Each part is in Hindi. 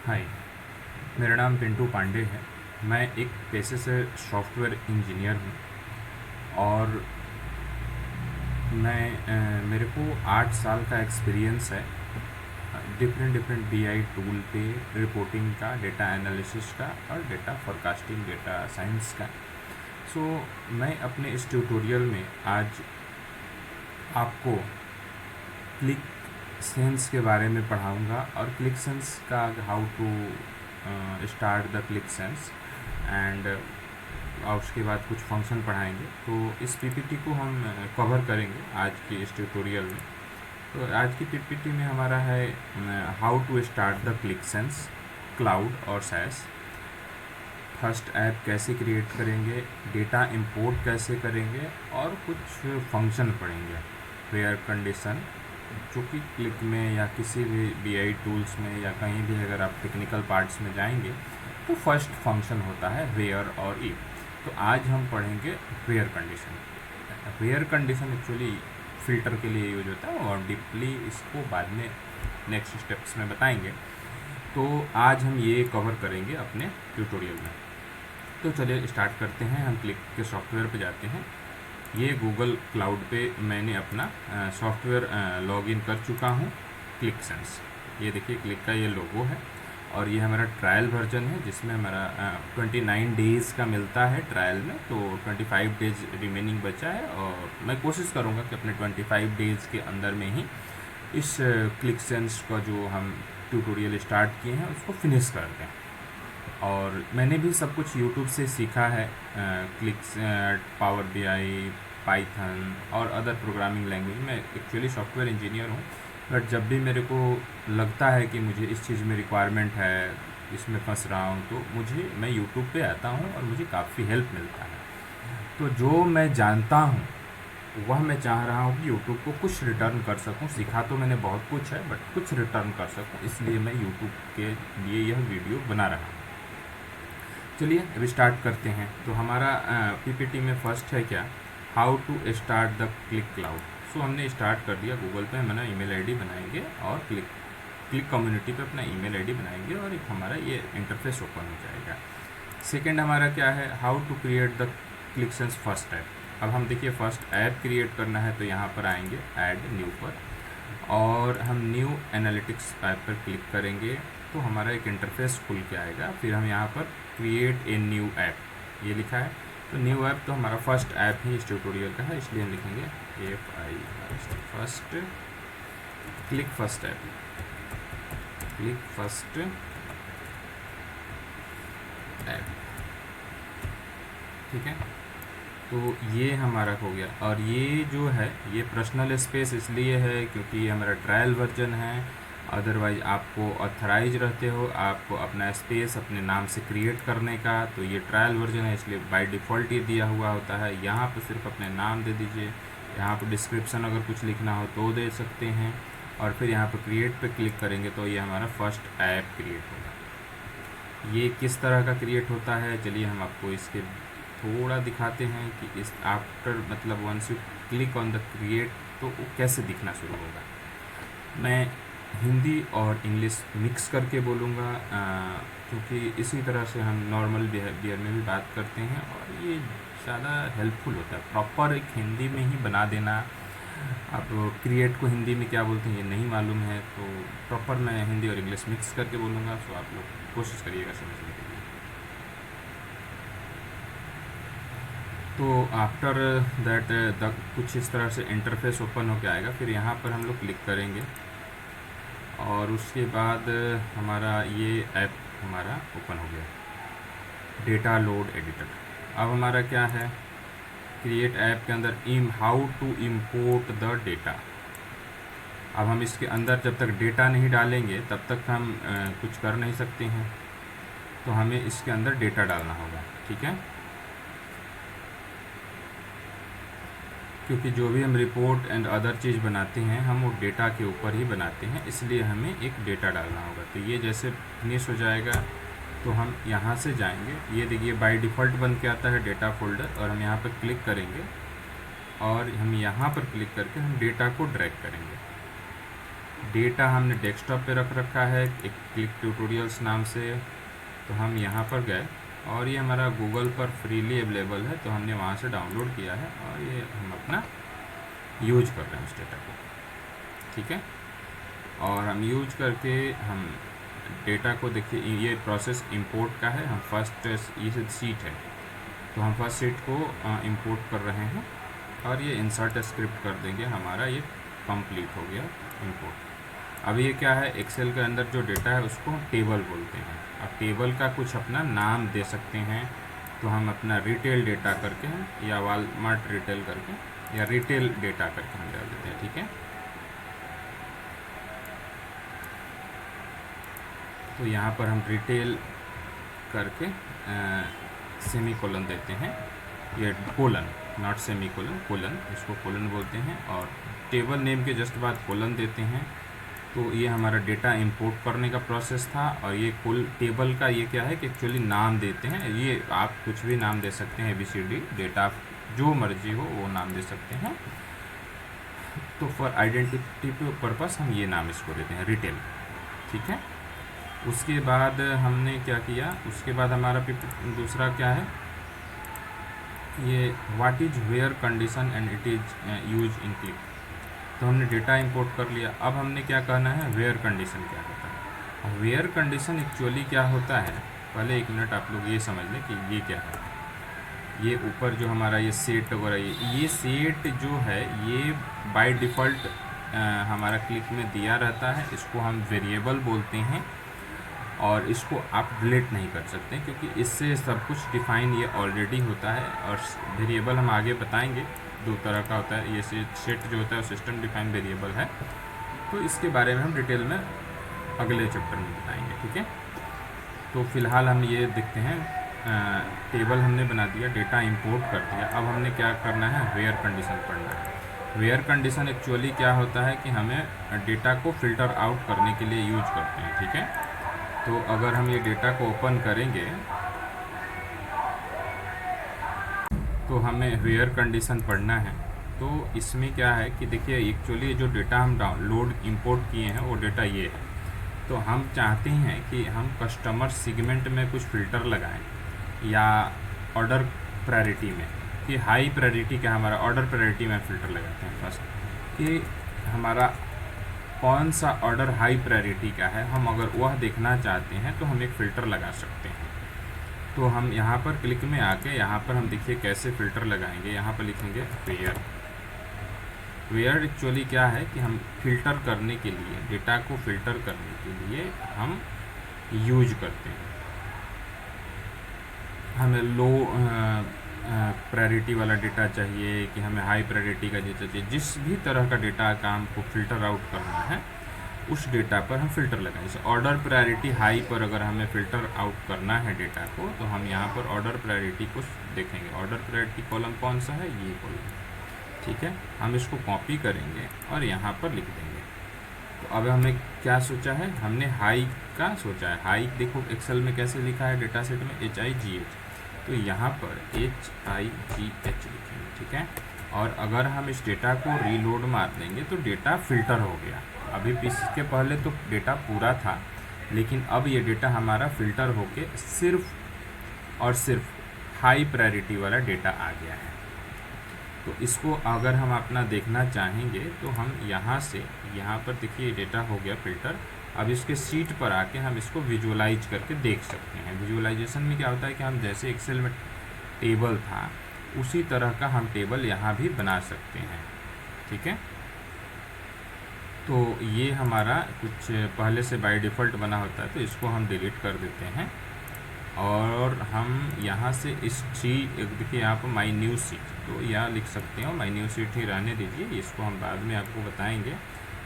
हाय, मेरा नाम पिंटू पांडे है। मैं एक पेशे से सॉफ्टवेयर इंजीनियर हूँ और मेरे को 8 साल का एक्सपीरियंस है डिफरेंट डिफरेंट बीआई टूल पे रिपोर्टिंग का, डेटा एनालिसिस का और डेटा फोरकास्टिंग, डेटा साइंस का। सो मैं अपने इस ट्यूटोरियल में आज आपको क्लिक सेंस के बारे में पढ़ाऊँगा और क्लिक सेंस का how to start the Qlik Sense and और उसके बाद कुछ फंक्शन पढ़ाएंगे। तो इस पीपीटी को हम कवर करेंगे आज के इस ट्यूटोरियल में। तो आज की पीपीटी में हमारा है how to start the Qlik Sense cloud और सैस। फर्स्ट ऐप कैसे क्रिएट करेंगे, डेटा इंपोर्ट कैसे करेंगे और कुछ फंक्शन पढ़ेंगे। वेयर कंडीशन, जो कि क्लिक में या किसी भी बीआई टूल्स में या कहीं भी अगर आप टेक्निकल पार्ट्स में जाएंगे तो फर्स्ट फंक्शन होता है वेयर और इफ। तो आज हम पढ़ेंगे where condition. Where condition actually filter के लिए यूज होता है और डीपली इसको बाद में नेक्स्ट स्टेप्स में बताएंगे। तो आज हम ये कवर करेंगे अपने ट्यूटोरियल में। तो चलिए स्टार्ट करते हैं। हम क्लिक के सॉफ्टवेयर पे जाते हैं। ये गूगल क्लाउड पे मैंने अपना सॉफ्टवेयर लॉगिन कर चुका हूँ, क्लिक सेंस। ये देखिए क्लिक का ये लोगो है और ये हमारा ट्रायल वर्जन है जिसमें हमारा 29 डेज़ का मिलता है ट्रायल में। तो 25 डेज़ रिमेनिंग बचा है और मैं कोशिश करूँगा कि अपने 25 डेज़ के अंदर में ही इस क्लिक सेंस का जो हम ट्यूटोरियल स्टार्ट किए हैं उसको फिनिश कर दें। और मैंने भी सब कुछ यूट्यूब से सीखा है, क्लिक्स, पावर बीआई, पाइथन और अदर प्रोग्रामिंग लैंग्वेज। मैं एक्चुअली सॉफ्टवेयर इंजीनियर हूँ, बट जब भी मेरे को लगता है कि मुझे इस चीज़ में रिक्वायरमेंट है, इसमें फंस रहा हूँ, तो मैं यूट्यूब पे आता हूँ और मुझे काफ़ी हेल्प मिलता है। तो जो मैं जानता हूँ वह मैं चाह रहा हूँ कि यूट्यूब को कुछ रिटर्न कर सकूँ। सीखा तो मैंने बहुत कुछ है, बट कुछ रिटर्न कर सकूँ, इसलिए मैं यूट्यूब के लिए यह वीडियो बना रहा हूँ। चलिए अब स्टार्ट करते हैं। तो हमारा पीपीटी में फर्स्ट है क्या, how to start the click cloud. So हमने स्टार्ट कर दिया। गूगल पे हम ईमेल आईडी बनाएंगे और क्लिक कम्युनिटी पे अपना ईमेल आईडी बनाएंगे और एक हमारा ये इंटरफेस ओपन हो जाएगा। सेकंड हमारा क्या है, how to create the Qlik Sense first app. अब हम देखिए फर्स्ट ऐप क्रिएट करना है तो यहाँ पर आएंगे ऐड न्यू पर और हम न्यू एनालिटिक्स ऐप पर क्लिक करेंगे तो हमारा एक इंटरफेस खुल के आएगा। फिर हम यहाँ पर क्रिएट ए न्यू ऐप ये लिखा है। तो न्यू ऐप तो हमारा फर्स्ट ऐप ही इस ट्यूटोरियल का है, इसलिए हम लिखेंगे first click first app, click first app. ठीक है, तो ये हमारा हो गया। और ये जो है ये पर्सनल स्पेस इसलिए है क्योंकि ये हमारा ट्रायल वर्जन है। अदरवाइज आपको ऑथराइज रहते हो आपको अपना स्पेस अपने नाम से क्रिएट करने का, तो ये ट्रायल वर्जन है इसलिए बाय डिफ़ॉल्ट ये दिया हुआ होता है। यहाँ पे सिर्फ अपने नाम दे दीजिए, यहाँ पे डिस्क्रिप्शन अगर कुछ लिखना हो तो दे सकते हैं और फिर यहाँ पे क्रिएट पे क्लिक करेंगे तो ये हमारा फर्स्ट ऐप क्रिएट होगा। ये किस तरह का क्रिएट होता है, चलिए हम आपको इसके थोड़ा दिखाते हैं कि इस आफ्टर मतलब once you click on the create तो वो कैसे दिखना शुरू होगा। मैं हिंदी और इंग्लिश मिक्स करके बोलूँगा क्योंकि इसी तरह से हम नॉर्मल बिहेवियर में भी बात करते हैं और ये ज़्यादा हेल्पफुल होता है। प्रॉपर एक हिंदी में ही बना देना, अब क्रिएट को हिंदी में क्या बोलते हैं ये नहीं मालूम है, तो प्रॉपर मैं हिंदी और इंग्लिश मिक्स करके बोलूँगा। तो आप लोग कोशिश करिएगा समझने के लिए। तो आफ्टर दैट कुछ इस तरह से इंटरफेस ओपन होकर आएगा। फिर यहाँ पर हम लोग क्लिक करेंगे और उसके बाद हमारा ये ऐप हमारा ओपन हो गया, डेटा लोड एडिटर। अब हमारा क्या है, क्रिएट ऐप के अंदर how to import the data. अब हम इसके अंदर जब तक डेटा नहीं डालेंगे तब तक हम कुछ कर नहीं सकते हैं, तो हमें इसके अंदर डेटा डालना होगा। ठीक है, क्योंकि जो भी हम रिपोर्ट एंड अदर चीज़ बनाते हैं हम वो डेटा के ऊपर ही बनाते हैं, इसलिए हमें एक डेटा डालना होगा। तो ये जैसे फिनिश हो जाएगा तो हम यहाँ से जाएंगे। ये देखिए बाय डिफ़ॉल्ट बन के आता है डेटा फोल्डर और हम यहाँ पर क्लिक करेंगे और हम यहाँ पर क्लिक करके हम डेटा को ड्रैग करेंगे। डेटा हमने डेस्कटॉप पे रख रखा है एक क्लिक ट्यूटोरियल्स नाम से। तो हम यहाँ पर गए और ये हमारा गूगल पर फ्रीली अवेलेबल है, तो हमने वहाँ से डाउनलोड किया है और ये हम अपना यूज कर रहे हैं उस डेटा को, ठीक है। और हम यूज करके हम डेटा को देखिए, ये प्रोसेस इंपोर्ट का है। हम फर्स्ट ये सीट है, तो हम फर्स्ट सीट को इंपोर्ट कर रहे हैं और ये इंसर्ट स्क्रिप्ट कर देंगे, हमारा ये कंप्लीट हो गया इंपोर्ट। अब ये क्या है, एक्सेल के अंदर जो डेटा है उसको टेबल बोलते हैं। अब टेबल का कुछ अपना नाम दे सकते हैं, तो हम अपना रिटेल डेटा करके हैं या वालमार्ट रिटेल करके या रिटेल डेटा करके हम डाल देते हैं, ठीक है। तो यहाँ पर हम रिटेल करके सेमी कोलन देते हैं, ये colon not semi colon, colon, इसको कोलन बोलते हैं। और टेबल नेम के जस्ट बाद कोलन देते हैं। तो ये हमारा डेटा इंपोर्ट करने का प्रोसेस था। और ये कुल टेबल का ये क्या है कि एक्चुअली नाम देते हैं, ये आप कुछ भी नाम दे सकते हैं, ABCD डेटा जो मर्जी हो वो नाम दे सकते हैं। तो फॉर आइडेंटिटी पर्पस हम ये नाम इसको देते हैं रिटेल, ठीक है। उसके बाद हमने क्या किया, उसके बाद हमारा दूसरा क्या है, ये what is where condition and it is use in Qlik. तो हमने डेटा इंपोर्ट कर लिया। अब हमने क्या कहना है, वेयर कंडीशन क्या होता है। अब वेयर कंडीशन एक्चुअली क्या होता है, पहले एक मिनट आप लोग ये समझ लें कि ये क्या है। ये ऊपर जो हमारा ये सेट वगैरह, ये सेट जो है ये बाय डिफ़ॉल्ट हमारा क्लिक में दिया रहता है। इसको हम वेरिएबल बोलते हैं और इसको आप डिलीट नहीं कर सकते क्योंकि इससे सब कुछ डिफ़ाइन ये ऑलरेडी होता है। और वेरिएबल हम आगे बताएंगे, दो तरह का होता है। ये सेट जो होता है सिस्टम डिफाइन वेरिएबल है, तो इसके बारे में हम डिटेल में अगले चैप्टर में बताएंगे, ठीक है। तो फिलहाल हम ये देखते हैं, टेबल हमने बना दिया, डेटा इंपोर्ट कर दिया। अब हमने क्या करना है, वेयर कंडीशन पढ़ना है। वेयर कंडीशन एक्चुअली क्या होता है कि हमें डेटा को फ़िल्टर आउट करने के लिए यूज करते हैं, ठीक है। तो अगर हम ये डेटा को ओपन करेंगे तो हमें वेयर कंडीशन पढ़ना है। तो इसमें क्या है कि देखिए एक्चुअली जो डेटा हम डाउनलोड इंपोर्ट किए हैं वो डेटा ये है। तो हम चाहते हैं कि हम कस्टमर सेगमेंट में कुछ फ़िल्टर लगाएं या ऑर्डर प्रायोरिटी में, कि हाई प्रायोरिटी का हमारा ऑर्डर प्रायोरिटी में फ़िल्टर लगाते हैं फर्स्ट, कि हमारा कौन सा ऑर्डर हाई प्रायोरिटी का है। हम अगर वह देखना चाहते हैं तो हम एक फ़िल्टर लगा सकते हैं। तो हम यहाँ पर क्लिक में आके यहाँ पर हम देखिए कैसे फ़िल्टर लगाएंगे। यहाँ पर लिखेंगे वेयर। वेयर एक्चुअली क्या है कि हम फ़िल्टर करने के लिए, डेटा को फ़िल्टर करने के लिए हम यूज करते हैं। हमें लो प्रायोरिटी वाला डेटा चाहिए कि हमें हाई प्रायोरिटी का डेटा चाहिए, जिस भी तरह का डेटा का हमको फ़िल्टर आउट करना है उस डेटा पर हम फ़िल्टर लगाएं। जैसे ऑर्डर प्रायोरिटी हाई पर अगर हमें फ़िल्टर आउट करना है डेटा को, तो हम यहाँ पर ऑर्डर प्रायोरिटी को देखेंगे। ऑर्डर प्रायोरिटी कॉलम कौन सा है, ये कॉलम, ठीक है। हम इसको कॉपी करेंगे और यहाँ पर लिख देंगे। तो अब हमने क्या सोचा है, हमने हाई का सोचा है। हाई देखो एक्सेल में कैसे लिखा है डेटा सेट में, HIGH, तो यहाँ पर HIGH लिखेंगे, ठीक है। और अगर हम इस डेटा को रीलोड मार देंगे तो डेटा फ़िल्टर हो गया। अभी इसके पहले तो डेटा पूरा था, लेकिन अब ये डेटा हमारा फ़िल्टर होके सिर्फ और सिर्फ हाई प्रायोरिटी वाला डेटा आ गया है। तो इसको अगर हम अपना देखना चाहेंगे तो हम यहाँ से, यहाँ पर देखिए डेटा हो गया फ़िल्टर। अब इसके सीट पर आके हम इसको विजुअलाइज करके देख सकते हैं। विजुअलाइजेशन में क्या होता है कि हम जैसे एक्सेल में टेबल था उसी तरह का हम टेबल यहाँ भी बना सकते हैं, ठीक है। तो ये हमारा कुछ पहले से बाय डिफ़ॉल्ट बना होता है, तो इसको हम डिलीट कर देते हैं। और हम यहाँ से इस देखिए यहाँ पर माई न्यू सीट, तो यहाँ लिख सकते हो, माई न्यू सीट ही रहने दीजिए, इसको हम बाद में आपको बताएंगे।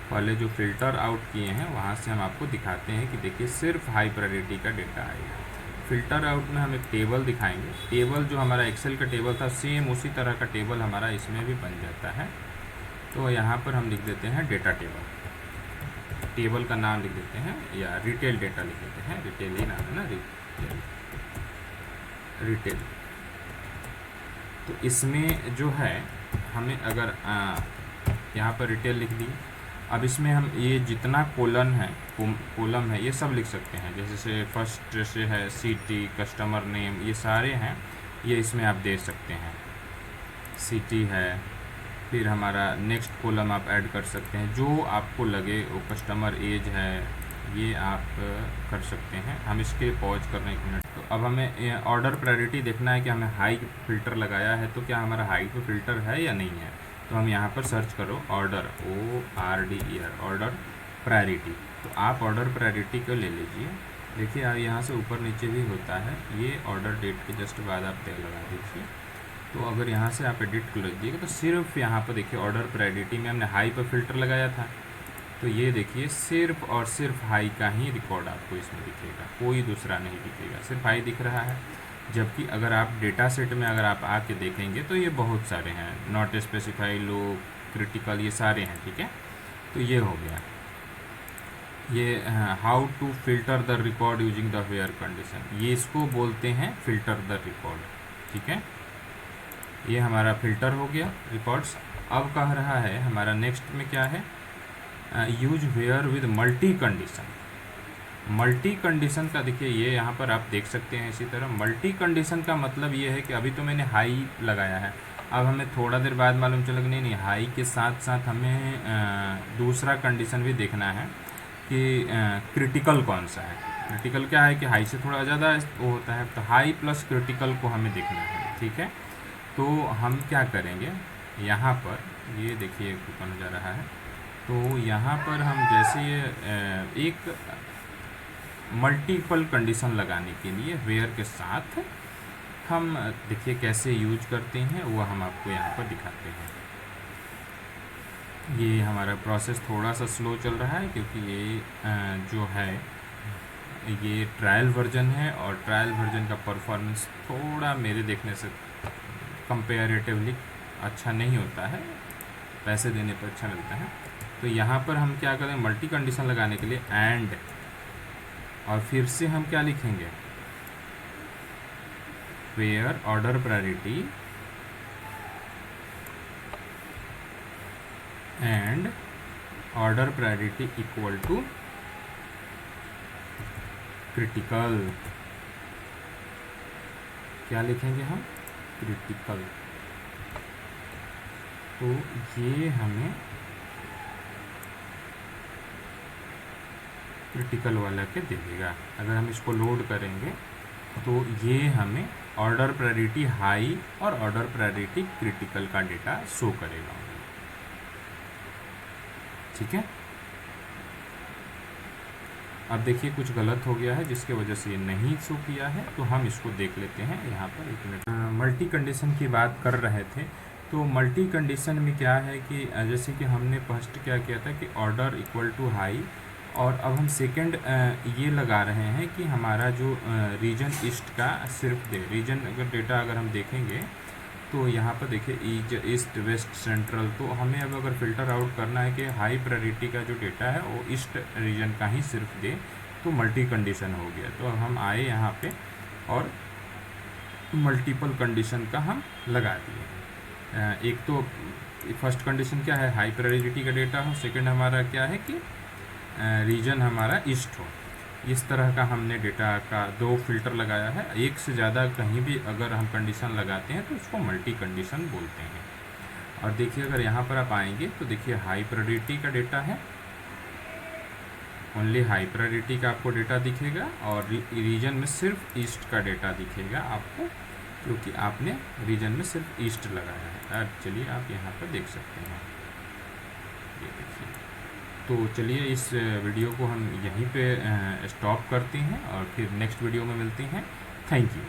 पहले जो फ़िल्टर आउट किए हैं वहाँ से हम आपको दिखाते हैं कि देखिए सिर्फ हाई प्रायोरिटी का डेटा आएगा। फ़िल्टर आउट में हम एक टेबल दिखाएंगे। टेबल जो हमारा एक्सेल का टेबल था सेम उसी तरह का टेबल हमारा इसमें भी बन जाता है। तो यहाँ पर हम लिख देते हैं डेटा टेबल, टेबल का नाम लिख देते हैं या रिटेल डेटा लिख देते हैं, रिटेल ही नाम है ना, रिटेल। तो इसमें जो है हमें अगर यहाँ पर रिटेल लिख दी। अब इसमें हम ये जितना कॉलम है ये सब लिख सकते हैं, जैसे से फर्स्ट से है सिटी, कस्टमर नेम, ये सारे हैं, ये इसमें आप दे सकते हैं। सिटी है, फिर हमारा नेक्स्ट कॉलम आप ऐड कर सकते हैं, जो आपको लगे वो कस्टमर एज है, ये आप कर सकते हैं। हम इसके पॉज कर रहे हैं 1 मिनट। तो अब हमें ऑर्डर प्रायोरिटी देखना है कि हमें हाई फिल्टर लगाया है, तो क्या हमारा हाई पे फिल्टर है या नहीं है। तो हम यहाँ पर सर्च करो ऑर्डर, ORDER, ऑर्डर प्रायोरिटी। तो आप ऑर्डर प्रायोरिटी को ले लीजिए। देखिए आप यहाँ से ऊपर नीचे भी होता है, ये ऑर्डर डेट के जस्ट बाद आप टैग लगा दीजिए। तो अगर यहाँ से आप एडिट कर लीजिएगा तो सिर्फ यहाँ पर देखिए ऑर्डर प्रायोरिटी में हमने हाई पर फिल्टर लगाया था, तो ये देखिए सिर्फ और सिर्फ हाई का ही रिकॉर्ड आपको इसमें दिखेगा, कोई दूसरा नहीं दिखेगा, सिर्फ हाई दिख रहा है। जबकि अगर आप डेटा सेट में अगर आप आके देखेंगे तो ये बहुत सारे हैं, नॉट स्पेसिफाई, लो, क्रिटिकल, ये सारे हैं। ठीक है, तो ये हो गया। ये how to filter the record using the where condition, ये इसको बोलते हैं फिल्टर द रिकॉर्ड। ठीक है, ये हमारा फिल्टर हो गया रिकॉर्ड्स। अब कह रहा है हमारा नेक्स्ट में क्या है, use where with multi condition. Multi condition का देखिए ये यहाँ पर आप देख सकते हैं। इसी तरह मल्टी कंडीशन का मतलब ये है कि अभी तो मैंने हाई लगाया है, अब हमें थोड़ा देर बाद मालूम चला कि नहीं हाई के साथ साथ हमें दूसरा कंडीशन भी देखना है कि क्रिटिकल कौन सा है। क्रिटिकल क्या है कि हाई से थोड़ा ज़्यादा वो होता है, तो हाई प्लस क्रिटिकल को हमें देखना है। ठीक है, तो हम क्या करेंगे, यहाँ पर ये देखिए कूपन जा रहा है, तो यहाँ पर हम जैसे एक मल्टीपल कंडीशन लगाने के लिए वेयर के साथ हम देखिए कैसे यूज करते हैं, वो हम आपको यहाँ पर दिखाते हैं। ये हमारा प्रोसेस थोड़ा सा स्लो चल रहा है क्योंकि ये जो है ये ट्रायल वर्जन है, और ट्रायल वर्जन का परफॉर्मेंस थोड़ा मेरे देखने से कंपेरेटिवली अच्छा नहीं होता है, पैसे देने पर अच्छा मिलता है। तो यहाँ पर हम क्या करें, मल्टी कंडीशन लगाने के लिए एंड, और फिर से हम क्या लिखेंगे, where order priority and order priority equal to critical. क्या लिखेंगे हम, क्रिटिकल। तो ये हमें क्रिटिकल वाला के दे देगा। अगर हम इसको लोड करेंगे तो ये हमें ऑर्डर प्रायोरिटी हाई और ऑर्डर प्रायोरिटी क्रिटिकल का डेटा शो करेगा। ठीक है, अब देखिए कुछ गलत हो गया है जिसके वजह से ये नहीं शो किया है, तो हम इसको देख लेते हैं। यहाँ पर 1 मिनट, मल्टी कंडीशन की बात कर रहे थे। तो मल्टी कंडीशन में क्या है कि जैसे कि हमने फर्स्ट क्या किया था कि ऑर्डर इक्वल टू हाई, और अब हम सेकंड ये लगा रहे हैं कि हमारा जो रीजन ईस्ट का सिर्फ दे, रीजन अगर डेटा अगर हम देखेंगे तो यहाँ पर देखिए ईस्ट वेस्ट सेंट्रल, तो हमें अब अगर फ़िल्टर आउट करना है कि हाई प्रायोरिटी का जो डेटा है वो ईस्ट रीजन का ही सिर्फ दे, तो मल्टी कंडीशन हो गया। तो हम आए यहाँ पे और मल्टीपल कंडीशन का हम लगा दिए। एक तो फर्स्ट कंडीशन क्या है, हाई प्रायोरिटी का डेटा हो, सेकंड हमारा क्या है कि रीजन हमारा ईस्ट हो। इस तरह का हमने डेटा का 2 फिल्टर लगाया है। एक से ज़्यादा कहीं भी अगर हम कंडीशन लगाते हैं तो उसको मल्टी कंडीशन बोलते हैं। और देखिए अगर यहाँ पर आप आएंगे तो देखिए हाई प्रायोरिटी का डेटा है, ओनली हाई प्रायोरिटी का आपको डेटा दिखेगा, और रीजन में सिर्फ ईस्ट का डेटा दिखेगा आपको, क्योंकि आपने रीजन में सिर्फ ईस्ट लगाया है। अब चलिए आप यहाँ पर देख सकते हैं, ये देखिए। तो चलिए इस वीडियो को हम यहीं पे स्टॉप करते हैं और फिर नेक्स्ट वीडियो में मिलते हैं। Thank you.